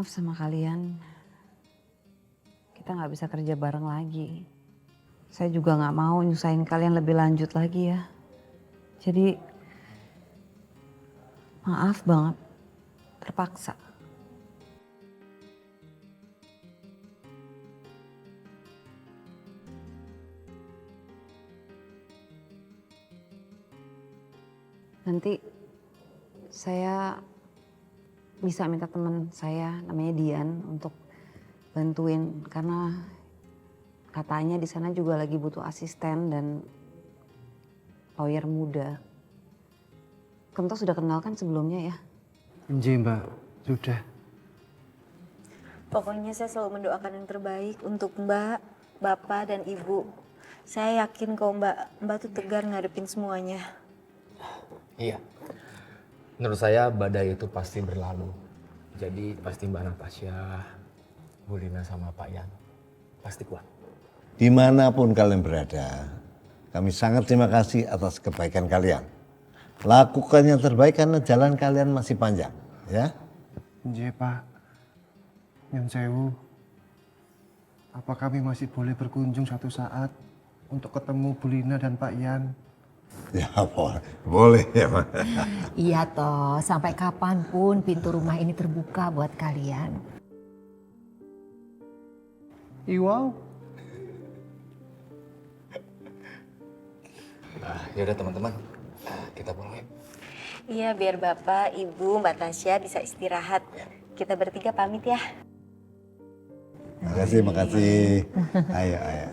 maaf sama kalian. Kita nggak bisa kerja bareng lagi. Saya juga nggak mau nyusahin kalian lebih lanjut lagi ya. Jadi maaf banget, terpaksa. Nanti saya bisa minta teman saya namanya Dian untuk bantuin karena katanya di sana juga lagi butuh asisten dan lawyer muda. Kamu tuh sudah kenal kan sebelumnya ya? Nji Mbak, sudah. Pokoknya saya selalu mendoakan yang terbaik untuk Mbak, Bapak, dan Ibu. Saya yakin kok Mbak tuh tegar ngadepin semuanya. Iya. Menurut saya badai itu pasti berlalu. Jadi pasti Mbak Natasha, Bu Lina sama Pak Yan pasti kuat. Dimanapun kalian berada, kami sangat terima kasih atas kebaikan kalian. Lakukan yang terbaik karena jalan kalian masih panjang, ya. Nji Pak, Nyun Sewu, apa kami masih boleh berkunjung suatu saat untuk ketemu Bu Lina dan Pak Yan? Ya boleh ya Pak. Iya toh, sampai kapanpun pintu rumah ini terbuka buat kalian. Iwau. Yaudah teman-teman, kita pulang ya. Iya, biar Bapak, Ibu, Mbak Tasya bisa istirahat. Kita bertiga pamit ya. Makasih, makasih. Ayo, ayo.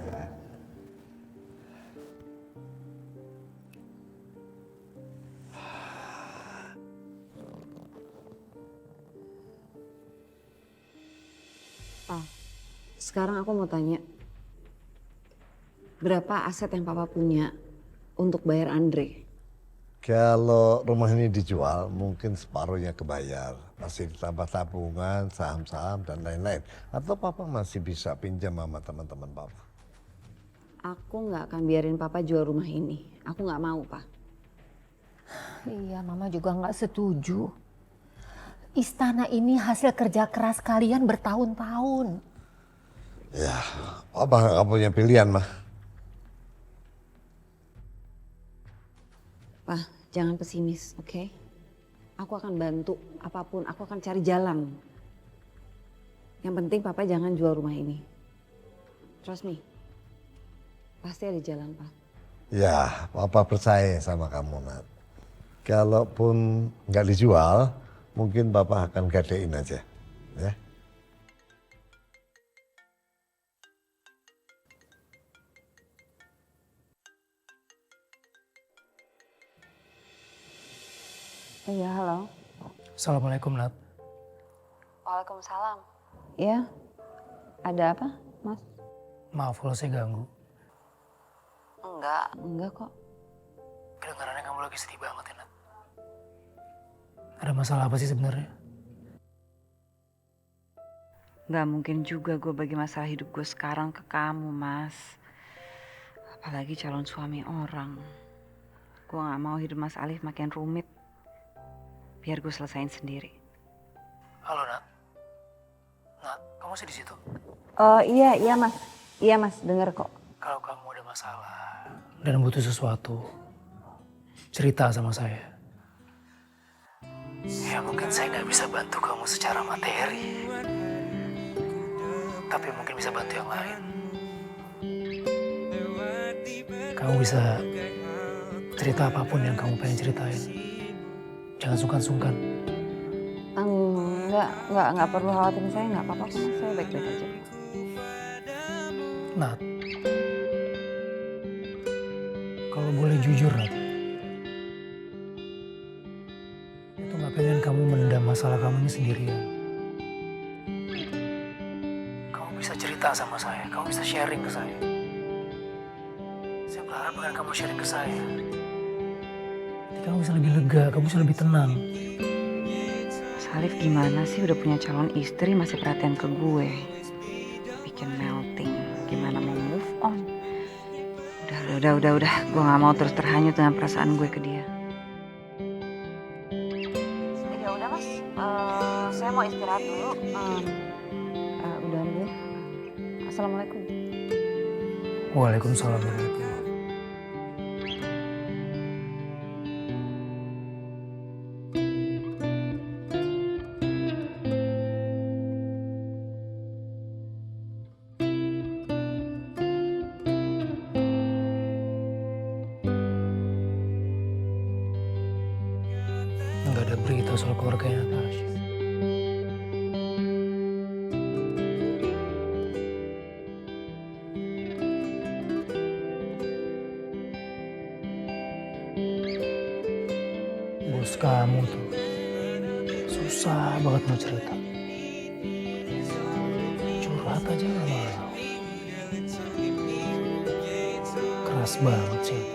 Sekarang aku mau tanya, berapa aset yang Papa punya untuk bayar Andre? Kalau rumah ini dijual, mungkin separuhnya kebayar. Masih ditambah tabungan, saham-saham, dan lain-lain. Atau Papa masih bisa pinjam sama teman-teman Papa. Aku nggak akan biarin Papa jual rumah ini. Aku nggak mau, Pak. Iya, Mama juga nggak setuju. Istana ini hasil kerja keras kalian bertahun-tahun. Ya, Papa nggak punya pilihan, mah. Pak, jangan pesimis, oke? Aku akan bantu apapun, aku akan cari jalan. Yang penting Papa jangan jual rumah ini. Trust me. Pasti ada jalan, Pak. Ya, Papa percaya sama kamu, Nat. Kalaupun nggak dijual, mungkin Papa akan gadein aja, ya. Iya, halo. Assalamualaikum, Nat. Waalaikumsalam. Iya, ada apa, Mas? Maaf kalau saya ganggu. Enggak kok. Kedengarannya kamu lagi sedih banget ya, Nat. Ada masalah apa sih sebenarnya? Gak mungkin juga gue bagi masalah hidup gue sekarang ke kamu, Mas. Apalagi calon suami orang. Gue gak mau hidup Mas Alif makin rumit. Biar gue selesain sendiri. Halo, Nat. Nat, kamu masih di situ? Oh iya Mas. Iya Mas, denger kok. Kalau kamu ada masalah dan butuh sesuatu, cerita sama saya. Ya mungkin saya nggak bisa bantu kamu secara materi, tapi mungkin bisa bantu yang lain. Kamu bisa cerita apapun yang kamu pengen ceritain. Jangan sungkan-sungkan. Enggak perlu khawatirin saya, enggak apa-apa kok Mas, saya baik-baik aja. Nat, kalau boleh jujur Nat, itu gak pengen kamu mendam masalah kamu ini sendirian. Kamu bisa cerita sama saya, kamu bisa sharing ke saya. Saya berharap dengan kamu sharing ke saya, kamu bisa lebih lega, kamu bisa lebih tenang. Mas Alif gimana sih udah punya calon istri masih perhatian ke gue? Bikin melting, gimana mau move on? Udah. Gue gak mau terus terhanyut dengan perasaan gue ke dia. Ya udah Mas, saya mau istirahat dulu. udahan dulu ya. Assalamualaikum. Waalaikumsalam warahmatullahi. Nggak ada berita soal keluarganya Tasya. Bos kamu tuh susah banget mau cerita. Curhat aja nggak mau. Keras banget sih.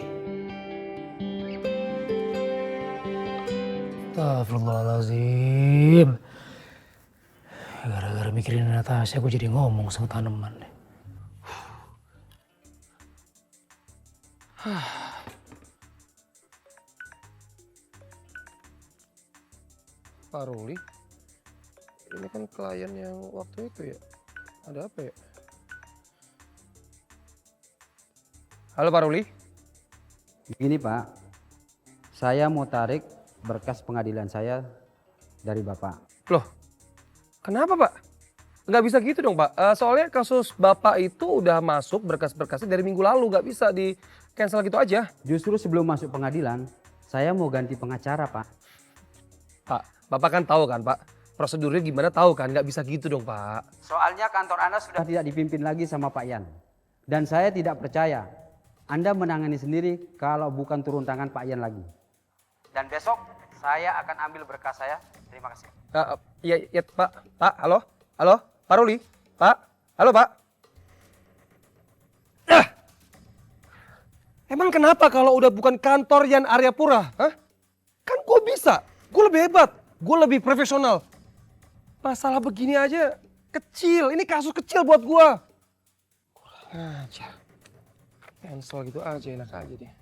Astagfirullahaladzim. Gara-gara mikirin Natasha aku jadi ngomong sama tanaman. Pak Ruli, ini kan klien yang waktu itu ya. Ada apa ya? Halo Pak Ruli. Begini Pak, saya mau tarik berkas pengadilan saya dari Bapak. Loh, kenapa Pak? Nggak bisa gitu dong Pak. Soalnya kasus Bapak itu udah masuk berkas-berkasnya dari minggu lalu. Nggak bisa di cancel gitu aja. Justru sebelum masuk pengadilan, saya mau ganti pengacara Pak. Pak, Bapak kan tahu kan Pak, prosedurnya gimana tahu kan, nggak bisa gitu dong Pak. Soalnya kantor Anda sudah tidak dipimpin lagi sama Pak Yan. Dan saya tidak percaya Anda menangani sendiri kalau bukan turun tangan Pak Yan lagi. Dan besok saya akan ambil berkas saya. Terima kasih. Iya Pak, halo, Pak Ruli, Pak, halo Pak. Emang kenapa kalau udah bukan kantor Yan Aryapura? Hah? Kan gue bisa, gue lebih hebat, gue lebih profesional. Masalah begini aja kecil, ini kasus kecil buat gue. Kurang aja. Cancel gitu aja, enak aja deh.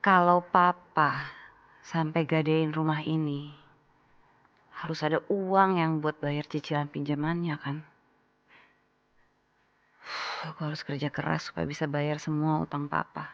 Kalau papa sampai gadein rumah ini, harus ada uang yang buat bayar cicilan pinjamannya kan. Aku harus kerja keras supaya bisa bayar semua utang papa.